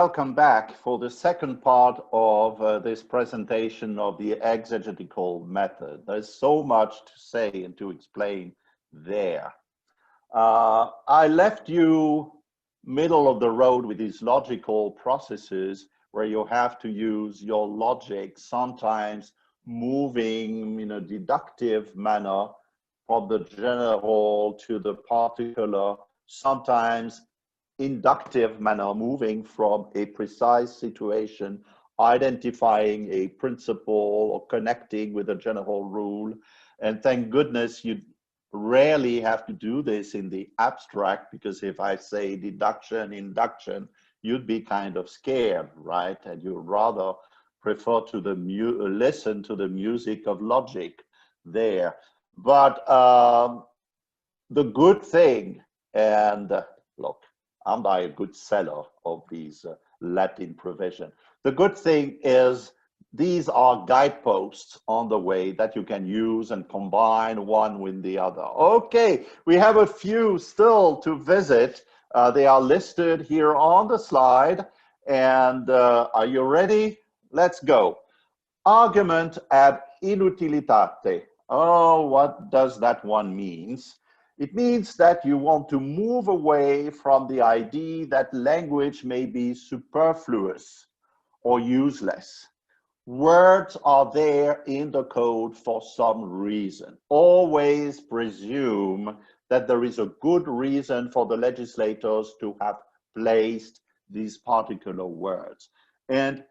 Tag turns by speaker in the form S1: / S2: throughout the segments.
S1: Welcome back for the second part of this presentation of the exegetical method. There's so much to say and to explain there. I left you middle of the road with these logical processes where you have to use your logic, sometimes moving in a deductive manner from the general to the particular, sometimes inductive manner, moving from a precise situation, identifying a principle or connecting with a general rule. And thank goodness you rarely have to do this in the abstract, because if I say deduction, induction, you'd be kind of scared, right? And you'd rather prefer to listen to the music of logic there. But the good thing, and look, I'm not a good seller of these Latin provision. The good thing is these are guideposts on the way that you can use and combine one with the other. Okay, we have a few still to visit. They are listed here on the slide. And are you ready? Let's go. Argument ad inutilitate. Oh, what does that one mean? It means that you want to move away from the idea that language may be superfluous or useless. Words are there in the code for some reason. Always presume that there is a good reason for the legislators to have placed these particular words. And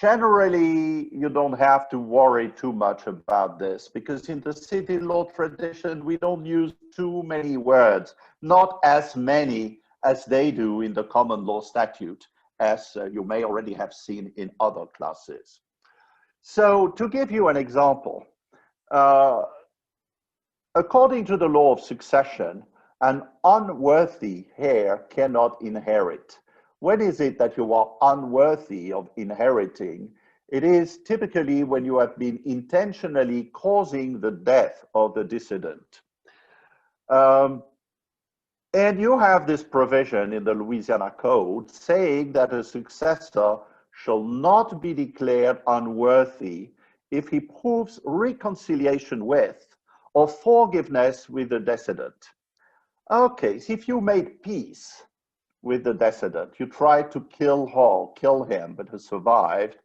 S1: generally, you don't have to worry too much about this, because in the civil law tradition, we don't use too many words, not as many as they do in the common law statute, as you may already have seen in other classes. So to give you an example, according to the law of succession, an unworthy heir cannot inherit. When is it that you are unworthy of inheriting? It is typically when you have been intentionally causing the death of the decedent. And you have this provision in the Louisiana Code saying that a successor shall not be declared unworthy if he proves reconciliation with or forgiveness with the decedent. Okay, so if you made peace with the decedent, you tried to kill him, but he survived,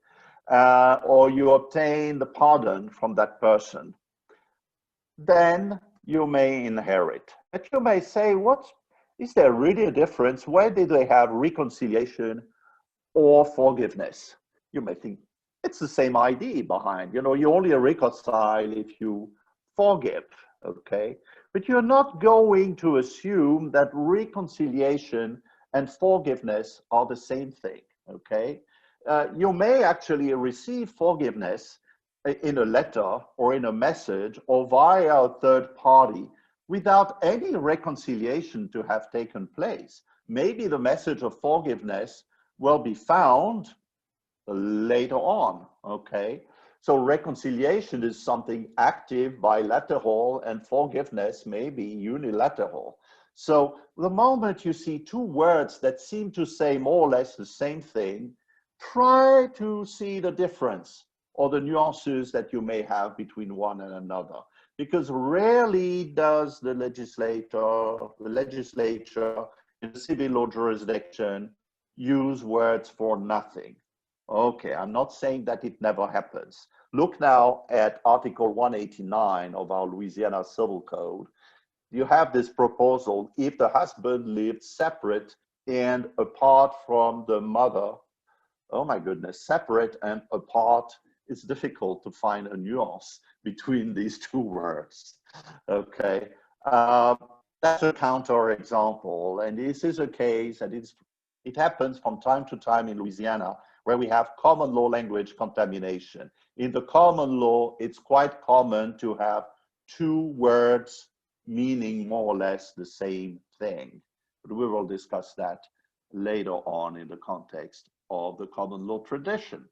S1: or you obtained the pardon from that person, then you may inherit. But you may say, what is there really a difference? Why did they have reconciliation or forgiveness? You may think it's the same idea behind. You only reconcile if you forgive, okay? But you're not going to assume that reconciliation and forgiveness are the same thing, okay? You may actually receive forgiveness in a letter or in a message or via a third party without any reconciliation to have taken place. Maybe the message of forgiveness will be found later on, okay? So reconciliation is something active, bilateral, and forgiveness may be unilateral. So the moment you see two words that seem to say more or less the same thing, try to see the difference or the nuances that you may have between one and another. Because rarely does the legislature in the civil law jurisdiction use words for nothing. Okay, I'm not saying that it never happens. Look now at Article 189 of our Louisiana Civil Code. You have this proposal: if the husband lived separate and apart from the mother, oh my goodness, separate and apart, it's difficult to find a nuance between these two words, okay? That's a counter example, and this is a case, and it happens from time to time in Louisiana, where we have common law language contamination. In the common law, it's quite common to have two words meaning more or less the same thing. But we will discuss that later on in the context of the common law tradition.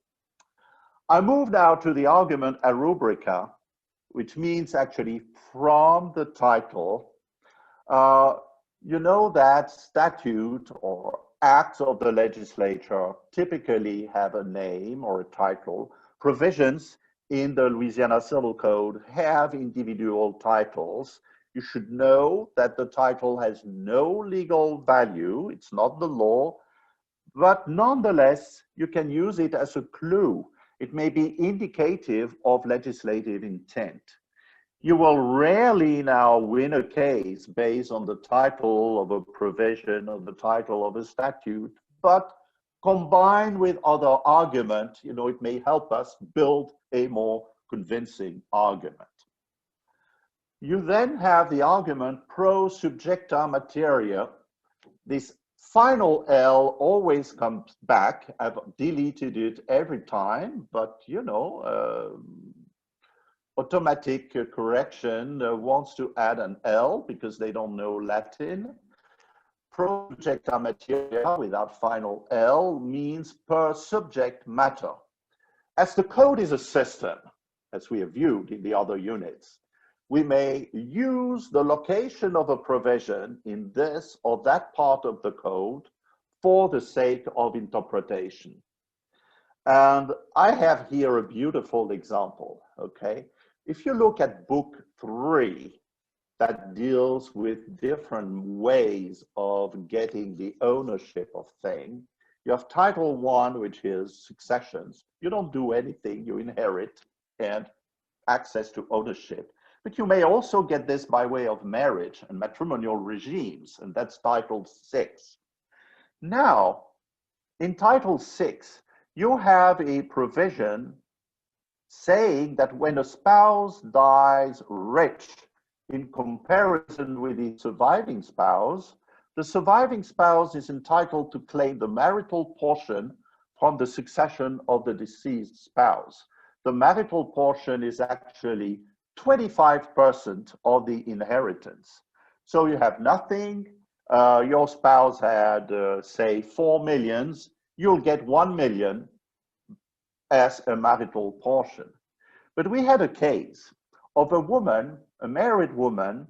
S1: I move now to the argument a rubrica, which means actually from the title. You know that statute or acts of the legislature typically have a name or a title. Provisions in the Louisiana Civil Code have individual titles. You should know that the title has no legal value. It's not the law, but nonetheless, you can use it as a clue. It may be indicative of legislative intent. You will rarely now win a case based on the title of a provision or the title of a statute, but combined with other argument, it may help us build a more convincing argument. You then have the argument pro subjecta materia. This final L always comes back. I've deleted it every time, but automatic correction wants to add an L because they don't know Latin. Pro subjecta materia without final L means per subject matter. As the code is a system, as we have viewed in the other units, we may use the location of a provision in this or that part of the code for the sake of interpretation. And I have here a beautiful example, okay? If you look at book 3, that deals with different ways of getting the ownership of things. You have title 1, which is successions. You don't do anything, you inherit and access to ownership. But you may also get this by way of marriage and matrimonial regimes, and that's title 6. Now, in title 6, you have a provision saying that when a spouse dies rich in comparison with the surviving spouse, the surviving spouse is entitled to claim the marital portion from the succession of the deceased spouse. The marital portion is actually 25% of the inheritance. So you have nothing. Your spouse had, say, 4 millions. You'll get 1 million as a marital portion. But we had a case of a woman, a married woman,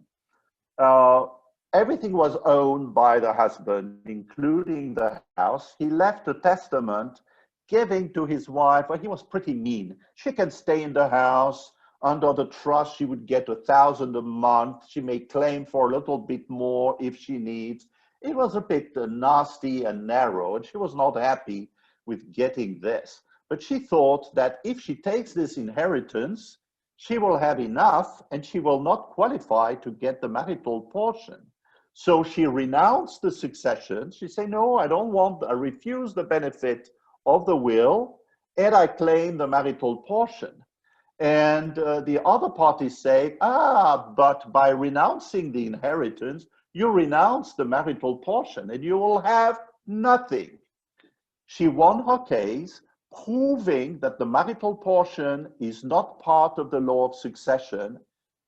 S1: everything was owned by the husband, including the house. He left a testament giving to his wife, well, he was pretty mean. She can stay in the house. Under the trust, she would get $1,000 a month. She may claim for a little bit more if she needs. It was a bit nasty and narrow, and she was not happy with getting this. But she thought that if she takes this inheritance, she will have enough and she will not qualify to get the marital portion. So she renounced the succession. She said, no, I don't want, I refuse the benefit of the will, and I claim the marital portion. And the other parties say, but by renouncing the inheritance, you renounce the marital portion and you will have nothing. She won her case, proving that the marital portion is not part of the law of succession.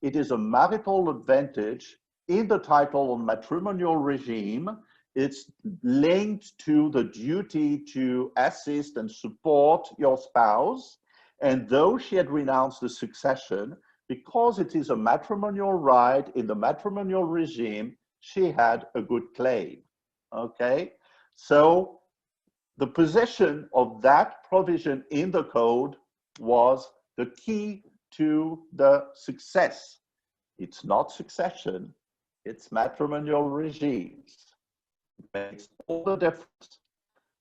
S1: It is a marital advantage in the title on matrimonial regime. It's linked to the duty to assist and support your spouse. And though she had renounced the succession, because it is a matrimonial right in the matrimonial regime, she had a good claim, okay? So the position of that provision in the code was the key to the success. It's not succession, it's matrimonial regimes. It makes all the difference.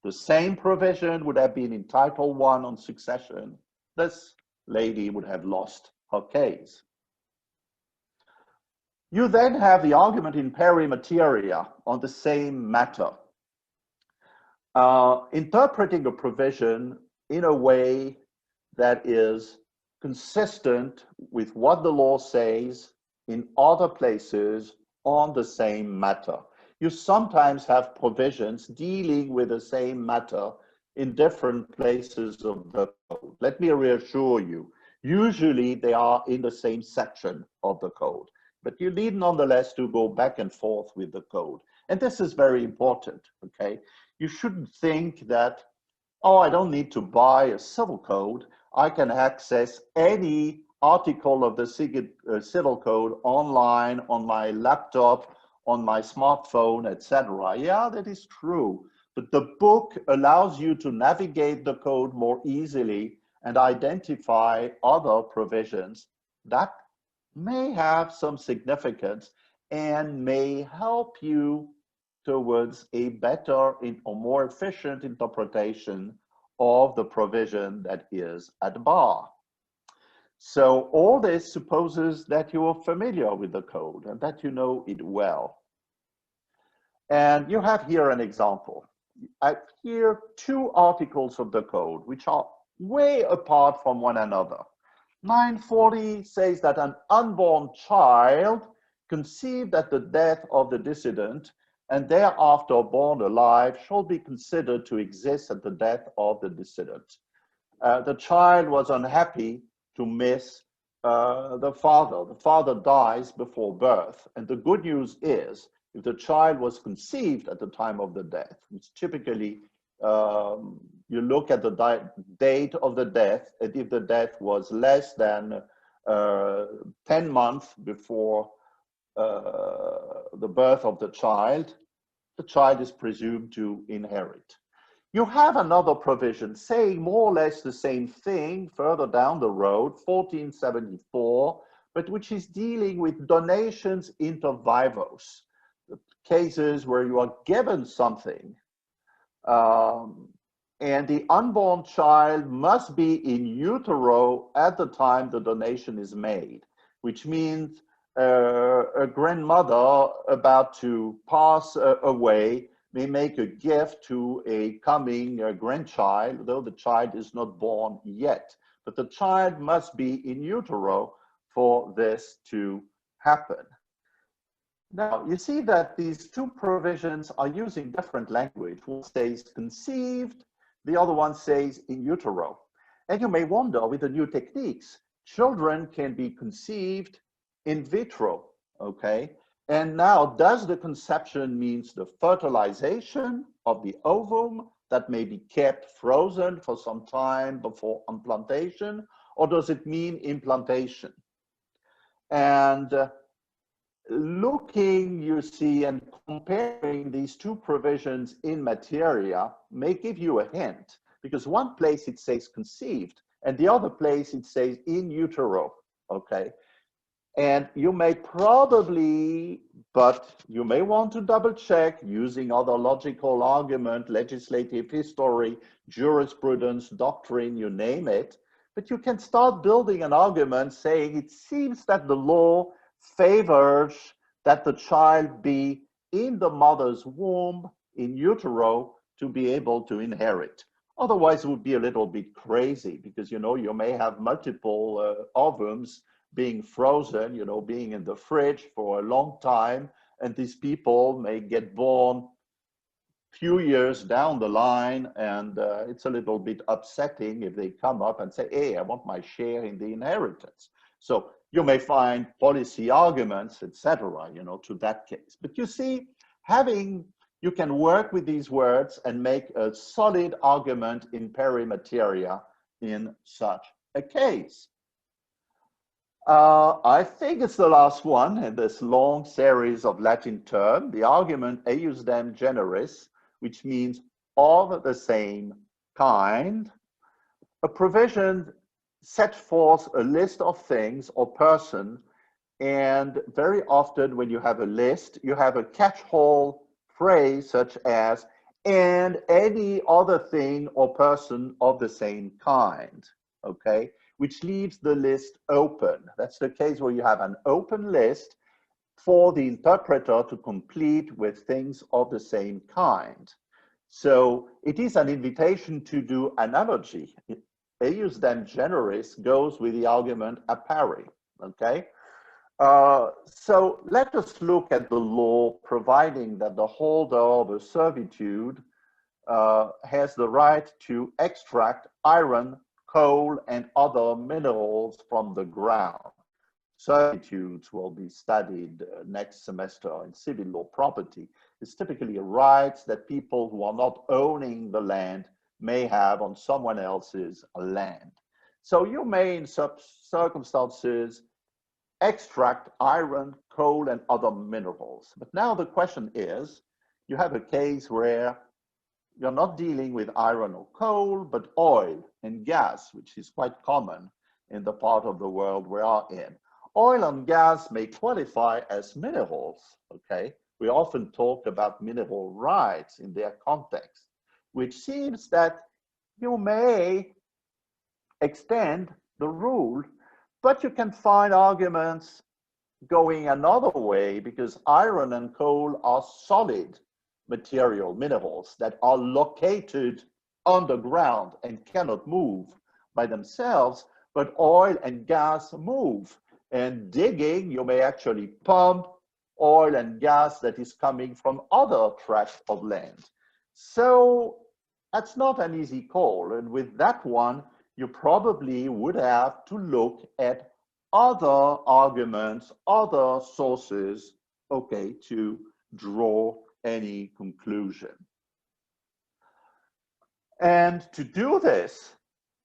S1: The same provision would have been in Title 1 on succession. This lady would have lost her case. You then have the argument in pari materia on the same matter. Interpreting a provision in a way that is consistent with what the law says in other places on the same matter. You sometimes have provisions dealing with the same matter in different places of the code. Let me reassure you, usually they are in the same section of the code, but you need nonetheless to go back and forth with the code. And this is very important, okay? You shouldn't think that, oh, I don't need to buy a civil code. I can access any article of the civil code online, on my laptop, on my smartphone, etc. Yeah, that is true. But the book allows you to navigate the code more easily and identify other provisions that may have some significance and may help you towards a better or more efficient interpretation of the provision that is at bar. So all this supposes that you are familiar with the code and that you know it well. And you have here an example. I have here two articles of the code which are way apart from one another. 940 says that an unborn child conceived at the death of the decedent and thereafter born alive shall be considered to exist at the death of the decedent. The child was unhappy to miss the father. The father dies before birth. And the good news is, if the child was conceived at the time of the death, which typically you look at the date of the death, and if the death was less than 10 months before the birth of the child is presumed to inherit. You have another provision saying more or less the same thing further down the road, 1474, but which is dealing with donations inter vivos, cases where you are given something and the unborn child must be in utero at the time the donation is made, which means a grandmother about to pass away may make a gift to a coming grandchild, though the child is not born yet. But the child must be in utero for this to happen. Now, you see that these two provisions are using different language. One says conceived, the other one says in utero. And you may wonder, with the new techniques, children can be conceived in vitro, okay? And now, does the conception means the fertilization of the ovum that may be kept frozen for some time before implantation, or does it mean implantation? And looking, you see, and comparing these two provisions in materia may give you a hint, because one place it says conceived, and the other place it says in utero, okay? And you may probably, but you may want to double check using other logical argument, legislative history, jurisprudence, doctrine, you name it. But you can start building an argument saying it seems that the law favors that the child be in the mother's womb, in utero, to be able to inherit. Otherwise, it would be a little bit crazy because, you know, you may have multiple ovums being frozen, you know, being in the fridge for a long time, and these people may get born few years down the line, and it's a little bit upsetting if they come up and say, hey, I want my share in the inheritance. So you may find policy arguments, etc., you know, to that case. But you see, you can work with these words and make a solid argument in pari materia in such a case. I think it's the last one in this long series of Latin term, the argument ejusdem generis, which means of the same kind. A provision set forth a list of things or person, and very often when you have a list, you have a catch-all phrase such as, and any other thing or person of the same kind, okay? Which leaves the list open. That's the case where you have an open list for the interpreter to complete with things of the same kind. So it is an invitation to do analogy. Ejusdem generis goes with the argument a pari, okay? So let us look at the law providing that the holder of a servitude has the right to extract iron, coal, and other minerals from the ground. Servitudes will be studied next semester in civil law property. It's typically rights that people who are not owning the land may have on someone else's land. So you may, in some circumstances, extract iron, coal, and other minerals. But now the question is, you have a case where you're not dealing with iron or coal, but oil and gas, which is quite common in the part of the world we are in. Oil and gas may qualify as minerals, okay? We often talk about mineral rights in their context, which seems that you may extend the rule, but you can find arguments going another way because iron and coal are solid material minerals that are located underground and cannot move by themselves, but oil and gas move. And digging, you may actually pump oil and gas that is coming from other tracts of land. So that's not an easy call. And with that one, you probably would have to look at other arguments, other sources, okay, to draw any conclusion. And to do this,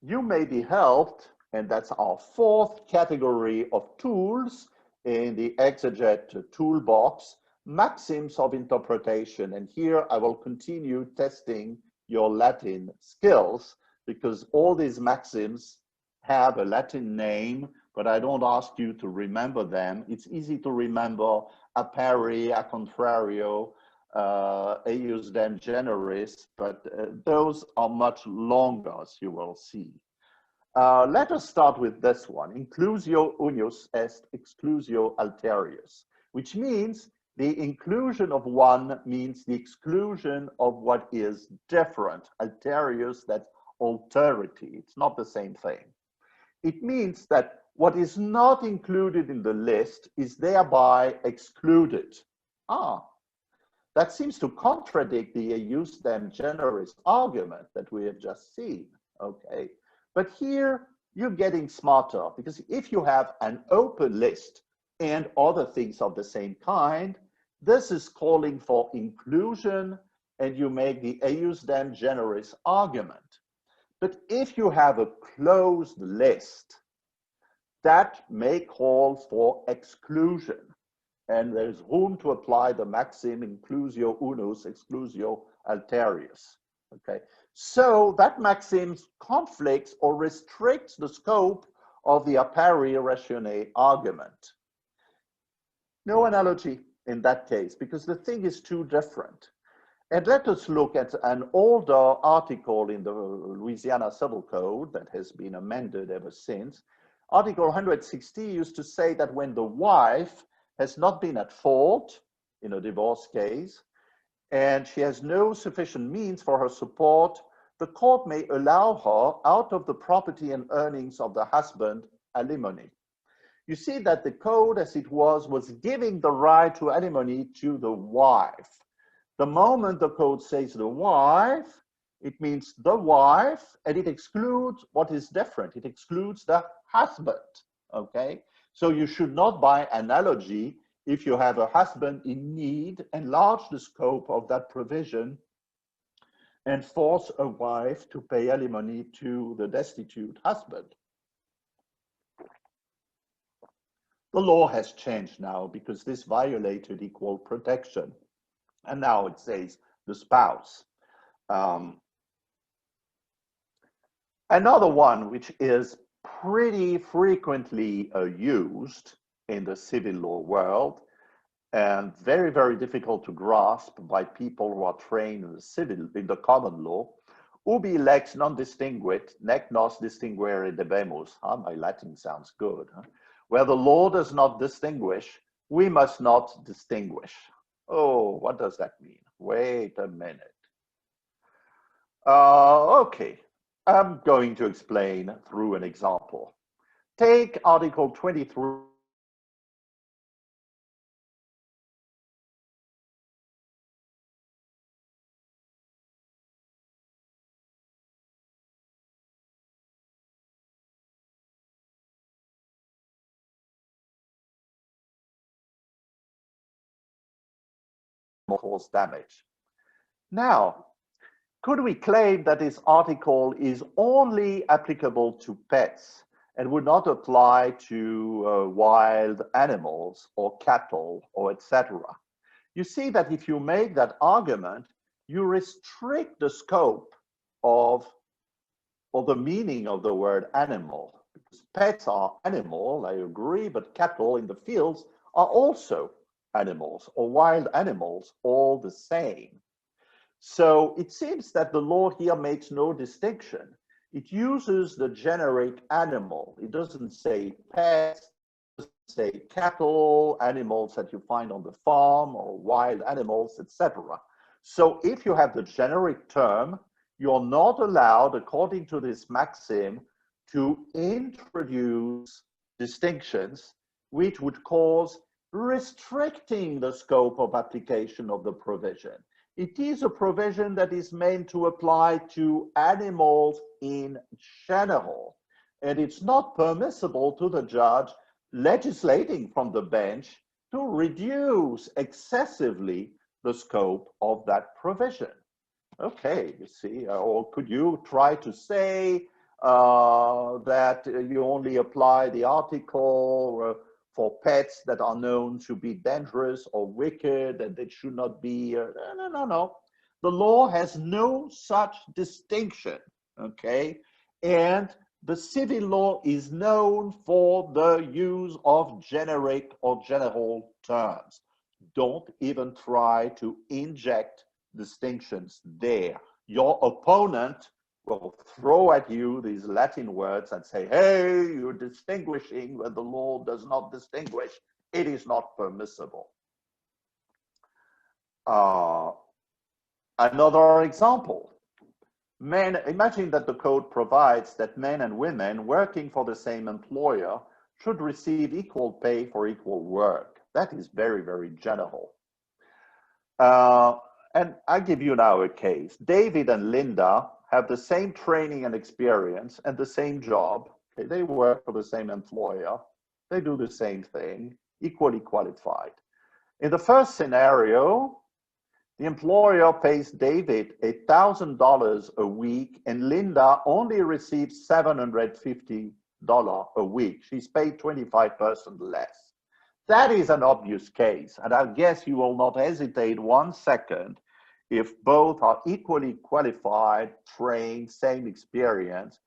S1: you may be helped, and that's our fourth category of tools in the exeget toolbox, maxims of interpretation. And here I will continue testing your Latin skills because all these maxims have a Latin name, but I don't ask you to remember them. It's easy to remember a pari, a contrario, ejusdem, generis, but those are much longer, as you will see. Let us start with this one, inclusio unius est exclusio alterius, which means the inclusion of one means the exclusion of what is different. Alterius, that's alterity. It's not the same thing. It means that what is not included in the list is thereby excluded. That seems to contradict the ejusdem generis argument that we have just seen, okay? But here you're getting smarter because if you have an open list and other things of the same kind, this is calling for inclusion and you make the ejusdem generis argument. But if you have a closed list, that may call for exclusion. And there's room to apply the maxim inclusio unus, exclusio alterius. Okay, so that maxim conflicts or restricts the scope of the a pari ratione argument. No analogy in that case because the thing is too different. And let us look at an older article in the Louisiana Civil Code that has been amended ever since. Article 160 used to say that when the wife has not been at fault in a divorce case, and she has no sufficient means for her support, the court may allow her out of the property and earnings of the husband alimony. You see that the code as it was giving the right to alimony to the wife. The moment the code says the wife, it means the wife, and it excludes what is different. It excludes the husband, okay? So you should not, by analogy, if you have a husband in need, enlarge the scope of that provision and force a wife to pay alimony to the destitute husband. The law has changed now because this violated equal protection. And now it says the spouse. Another one which is pretty frequently used in the civil law world and very, very difficult to grasp by people who are trained in the common law. Ubi lex non distinguit, nec nos distinguere debemus. My Latin sounds good. Where the law does not distinguish, we must not distinguish. Oh, what does that mean? Wait a minute. Okay, I'm going to explain through an example. Take Article 23. Cause damage. Now, could we claim that this article is only applicable to pets and would not apply to wild animals or cattle or etc.? You see that if you make that argument, you restrict the scope of or the meaning of the word animal. Because pets are animal, I agree, but cattle in the fields are also animals, or wild animals, all the same. So it seems that the law here makes no distinction. It uses the generic animal. It doesn't say pets, it doesn't say cattle, animals that you find on the farm, or wild animals, etc. So if you have the generic term, you're not allowed, according to this maxim, to introduce distinctions which would cause restricting the scope of application of the provision. It is a provision that is meant to apply to animals in general, and it's not permissible to the judge legislating from the bench to reduce excessively the scope of that provision. Okay, you see, or could you try to say that you only apply the article for pets that are known to be dangerous or wicked, and they should not be, no. The law has no such distinction, okay? And the civil law is known for the use of generic or general terms. Don't even try to inject distinctions there. Your opponent will throw at you these Latin words and say, hey, you're distinguishing when the law does not distinguish. It is not permissible. Another example. Imagine that the code provides that men and women working for the same employer should receive equal pay for equal work. That is very, very general. And I give you now a case. David and Linda have the same training and experience and the same job. Okay, they work for the same employer. They do the same thing, equally qualified. In the first scenario, the employer pays David $1,000 a week and Linda only receives $750 a week. She's paid 25% less. That is an obvious case, and I guess you will not hesitate 1 second. If both are equally qualified, trained, same experience,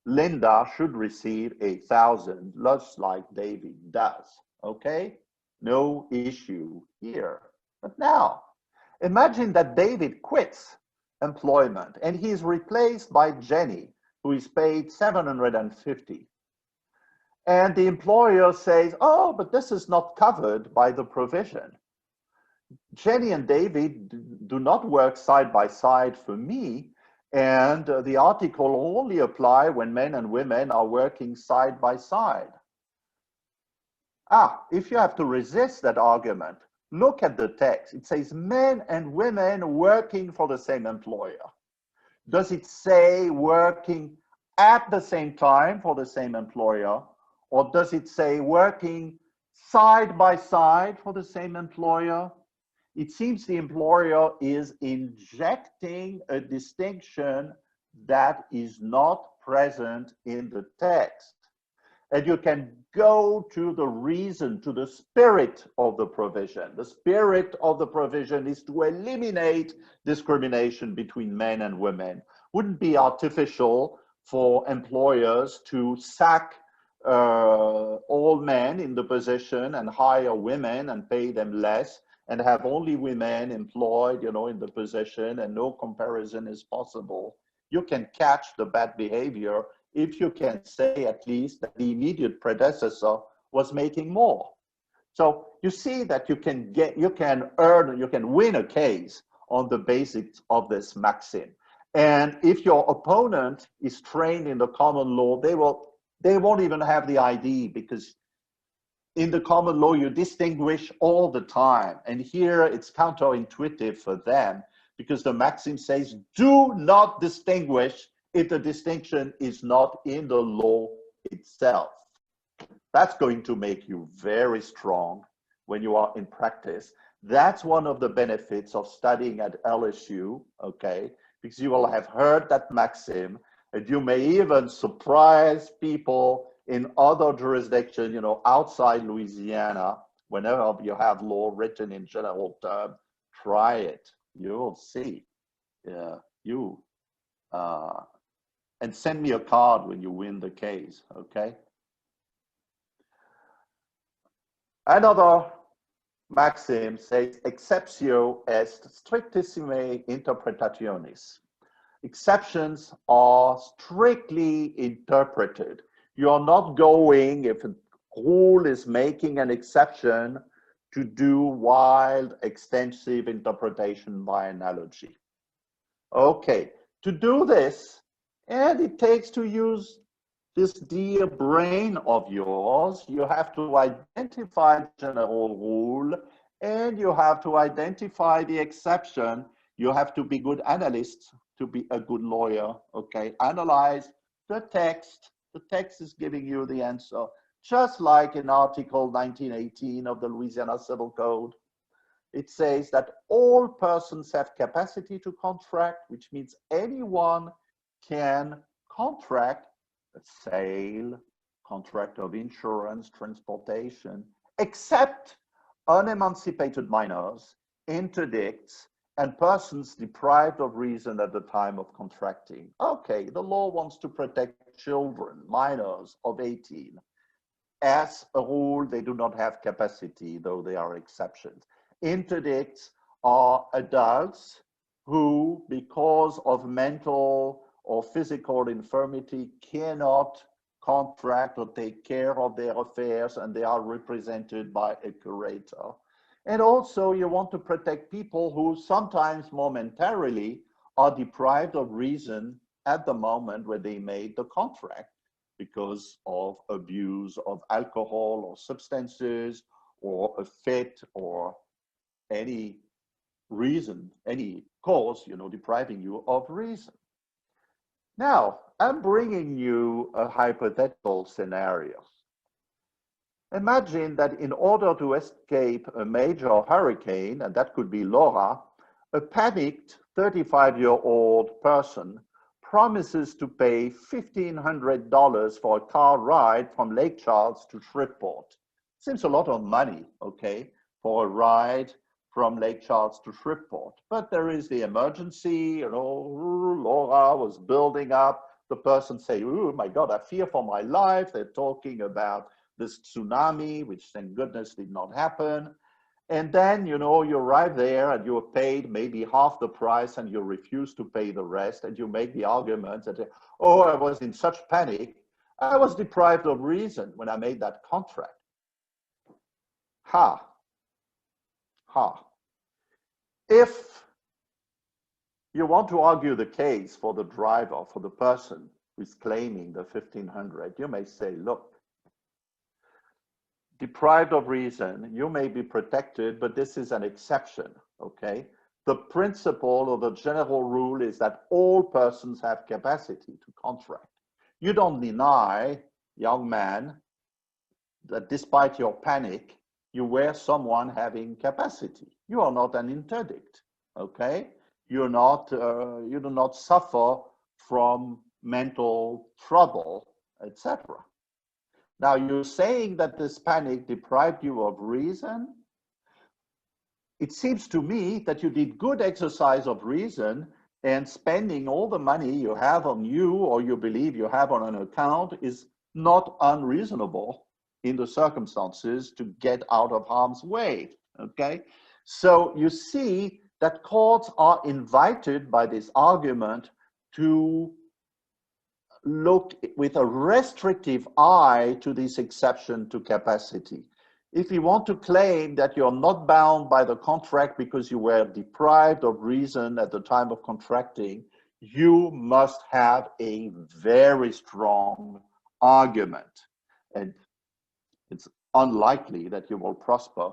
S1: Linda should receive $1,000, just like David does, okay? No issue here. But now, imagine that David quits employment and he is replaced by Jenny, who is paid $750. And the employer says, oh, but this is not covered by the provision. Jenny and David do not work side by side for me, and the article only apply when men and women are working side by side. If you have to resist that argument, look at the text. It says men and women working for the same employer. Does it say working at the same time for the same employer? Or does it say working side by side for the same employer? It seems the employer is injecting a distinction that is not present in the text. And you can go to the reason, to the spirit of the provision. The spirit of the provision is to eliminate discrimination between men and women. Wouldn't be artificial for employers to sack all men in the position and hire women and pay them less and have only women employed, in the position, and no comparison is possible. You can catch the bad behavior if you can say at least that the immediate predecessor was making more. So you see that you can win a case on the basis of this maxim. And if your opponent is trained in the common law, they won't even have the idea, because in the common law, you distinguish all the time. And here it's counterintuitive for them, because the maxim says, do not distinguish if the distinction is not in the law itself. That's going to make you very strong when you are in practice. That's one of the benefits of studying at LSU, okay? Because you will have heard that maxim, and you may even surprise people in other jurisdictions, outside Louisiana. Whenever you have law written in general terms, try it. You will see. you and send me a card when you win the case, okay? Another maxim says, Exceptio est strictissimae interpretationis. Exceptions are strictly interpreted. You're not going, if a rule is making an exception, to do wild, extensive interpretation by analogy. Okay, to do this, and it takes to use this dear brain of yours, you have to identify the general rule and you have to identify the exception. You have to be good analysts to be a good lawyer, okay? Analyze the text. The text is giving you the answer, just like in Article 1918 of the Louisiana Civil Code. It says that all persons have capacity to contract, which means anyone can contract a sale, contract of insurance, transportation, except unemancipated minors, interdicts, and persons deprived of reason at the time of contracting. Okay, the law wants to protect children, minors of 18. As a rule, they do not have capacity, though there are exceptions. Interdicts are adults who, because of mental or physical infirmity, cannot contract or take care of their affairs, and they are represented by a curator. And also, you want to protect people who sometimes momentarily are deprived of reason at the moment where they made the contract because of abuse of alcohol or substances or a fit or any reason, any cause, depriving you of reason. Now, I'm bringing you a hypothetical scenario. Imagine that in order to escape a major hurricane, and that could be Laura, a panicked 35-year-old person promises to pay $1,500 for a car ride from Lake Charles to Shreveport. Seems a lot of money, okay, for a ride from Lake Charles to Shreveport. But there is the emergency, Laura was building up. The person say, oh my God, I fear for my life. They're talking about this tsunami, which thank goodness did not happen. And then, you arrive there and you're paid maybe half the price and you refuse to pay the rest. And you make the argument that, oh, I was in such panic. I was deprived of reason when I made that contract. If you want to argue the case for the driver, for the person who's claiming the 1,500, you may say, look, deprived of reason, you may be protected, but this is an exception, okay? The principle or the general rule is that all persons have capacity to contract. You don't deny, young man, that despite your panic, you were someone having capacity. You are not an interdict, okay? You do not suffer from mental trouble, etc. Now, you're saying that this panic deprived you of reason. It seems to me that you did good exercise of reason, and spending all the money you have on you or you believe you have on an account is not unreasonable in the circumstances to get out of harm's way, okay? So you see that courts are invited by this argument to look with a restrictive eye to this exception to capacity. If you want to claim that you're not bound by the contract because you were deprived of reason at the time of contracting, you must have a very strong argument. And it's unlikely that you will prosper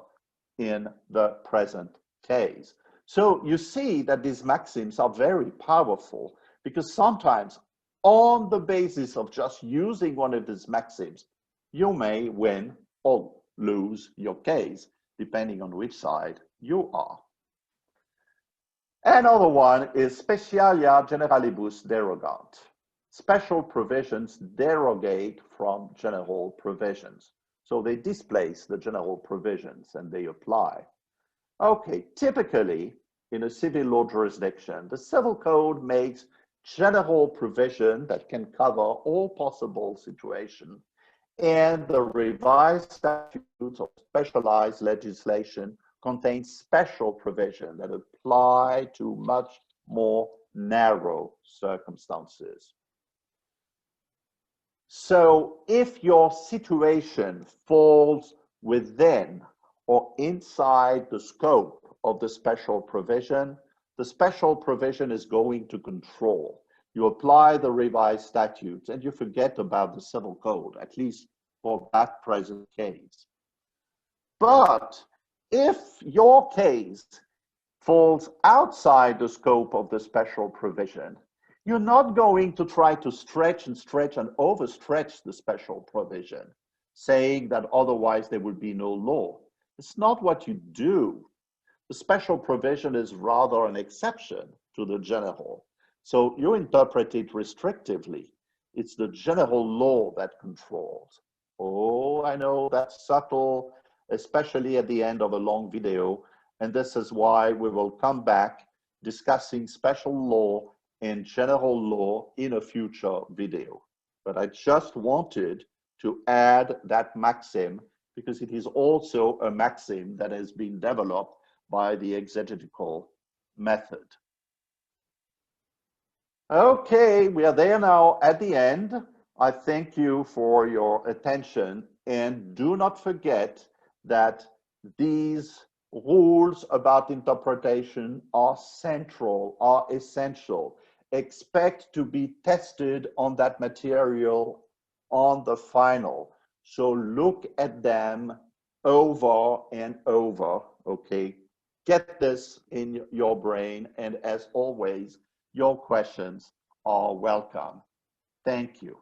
S1: in the present case. So you see that these maxims are very powerful because sometimes on the basis of just using one of these maxims, you may win or lose your case, depending on which side you are. Another one is specialia generalibus derogant. Special provisions derogate from general provisions. So they displace the general provisions and they apply. Okay, typically, in a civil law jurisdiction. The civil code makes general provision that can cover all possible situations, and the revised statutes of specialized legislation contain special provision that apply to much more narrow circumstances. So if your situation falls within or inside the scope of the special provision, the special provision is going to control. You apply the revised statutes and you forget about the civil code, at least for that present case. But if your case falls outside the scope of the special provision, you're not going to try to stretch and overstretch the special provision, saying that otherwise there would be no law. It's not what you do. The special provision is rather an exception to the general. So you interpret it restrictively. It's the general law that controls. Oh, I know that's subtle, especially at the end of a long video. And this is why we will come back discussing special law and general law in a future video. But I just wanted to add that maxim because it is also a maxim that has been developed by the exegetical method. Okay, we are there now at the end. I thank you for your attention, and do not forget that these rules about interpretation are central, are essential. Expect to be tested on that material on the final. So look at them over and over, okay? Get this in your brain, and as always, your questions are welcome. Thank you.